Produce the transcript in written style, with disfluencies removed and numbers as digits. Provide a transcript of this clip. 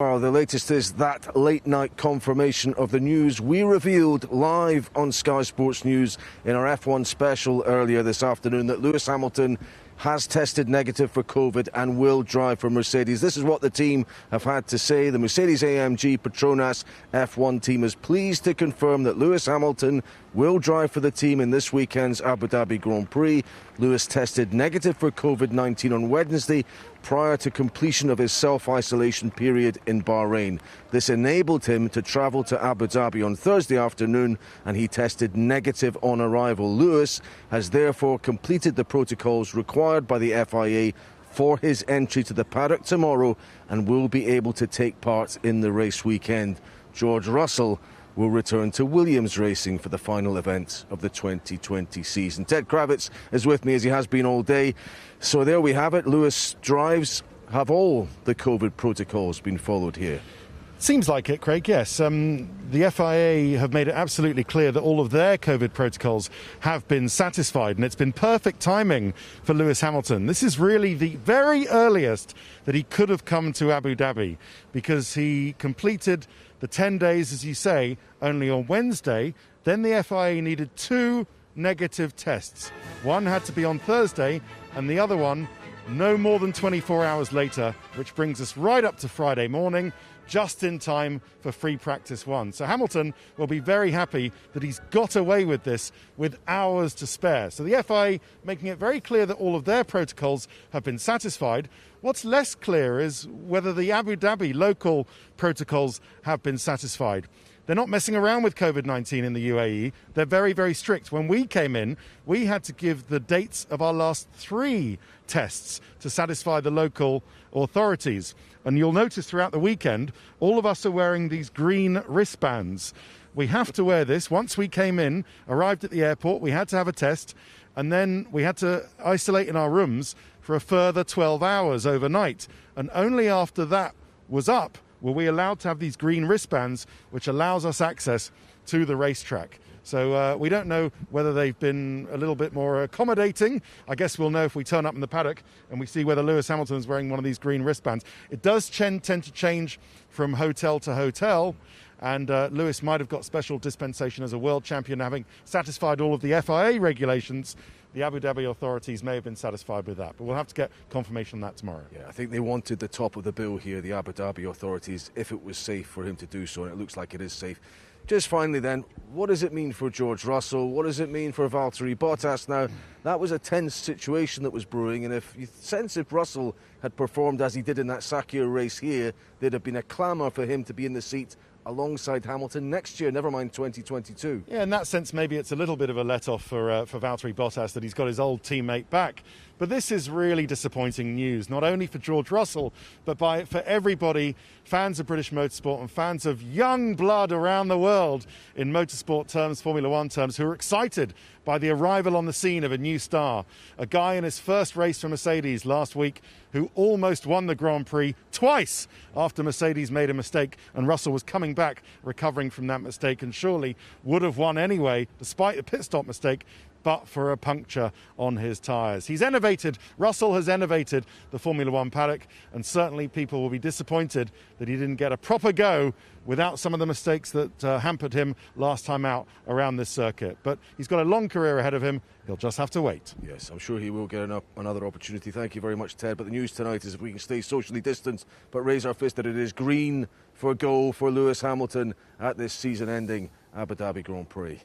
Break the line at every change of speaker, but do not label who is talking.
Well, the latest is that late-night confirmation of the news we revealed live on Sky Sports News in our F1 special earlier this afternoon, that Lewis Hamilton has tested negative for COVID and will drive for Mercedes. This is what the team have had to say. The Mercedes-AMG Petronas F1 team is pleased to confirm that Lewis Hamilton will drive for the team in this weekend's Abu Dhabi Grand Prix. Lewis tested negative for COVID-19 on Wednesday prior to completion of his self-isolation period in Bahrain. This enabled him to travel to Abu Dhabi on Thursday afternoon, and he tested negative on arrival. Lewis has therefore completed the protocols required by the FIA for his entry to the paddock tomorrow and will be able to take part in the race weekend. George Russell will return to Williams Racing for the final event of the 2020 season. Ted Kravitz is with me, as he has been all day. So there we have it. Lewis drives. Have all the COVID protocols been followed here?
Seems like it, Craig, yes. The FIA have made it absolutely clear that all of their COVID protocols have been satisfied, and it's been perfect timing for Lewis Hamilton. This is really the very earliest that he could have come to Abu Dhabi, because he completed the 10 days, as you say, only on Wednesday. Then the FIA needed 2 negative tests. One had to be on Thursday, and the other one no more than 24 hours later, which brings us right up to Friday morning, just in time for free practice 1. So Hamilton will be very happy that he's got away with this with hours to spare. So the FIA making it very clear that all of their protocols have been satisfied. What's less clear is whether the Abu Dhabi local protocols have been satisfied. They're not messing around with COVID-19 in the UAE. They're very, very strict. When we came in, we had to give the dates of our last 3 tests to satisfy the local authorities. And you'll notice throughout the weekend, all of us are wearing these green wristbands. We have to wear this. Once we came in, arrived at the airport, we had to have a test, and then we had to isolate in our rooms for a further 12 hours overnight. And only after that was up were we allowed to have these green wristbands, which allows us access to the racetrack. So we don't know whether they've been a little bit more accommodating. I guess we'll know if we turn up in the paddock and we see whether Lewis Hamilton's wearing one of these green wristbands. It does tend to change from hotel to hotel, and Lewis might have got special dispensation as a world champion, having satisfied all of the FIA regulations. The Abu Dhabi authorities may have been satisfied with that, but we'll have to get confirmation on that tomorrow.
Yeah, I think they wanted the top of the bill here, the Abu Dhabi authorities, if it was safe for him to do so, and it looks like it is safe. Just finally then, what does it mean for George Russell? What does it mean for Valtteri Bottas now? That was a tense situation that was brewing, and if you sense if Russell had performed as he did in that Sakir race here, there'd have been a clamour for him to be in the seat alongside Hamilton next year, never mind 2022.
Yeah, in that sense, maybe it's a little bit of a let-off for Valtteri Bottas that he's got his old teammate back. But this is really disappointing news, not only for George Russell, but for everybody, fans of British motorsport and fans of young blood around the world in motorsport terms, Formula One terms, who are excited by the arrival on the scene of a new star. A guy in his first race for Mercedes last week who almost won the Grand Prix twice after Mercedes made a mistake, and Russell was coming back, recovering from that mistake, and surely would have won anyway, despite a pit stop mistake, but for a puncture on his tyres. He's innovated. Russell has innovated the Formula One paddock, and certainly people will be disappointed that he didn't get a proper go without some of the mistakes that hampered him last time out around this circuit. But he's got a long career ahead of him. He'll just have to wait.
Yes, I'm sure he will get another opportunity. Thank you very much, Ted. But the news tonight is if we can stay socially distanced but raise our fist that it is green for go for Lewis Hamilton at this season-ending Abu Dhabi Grand Prix.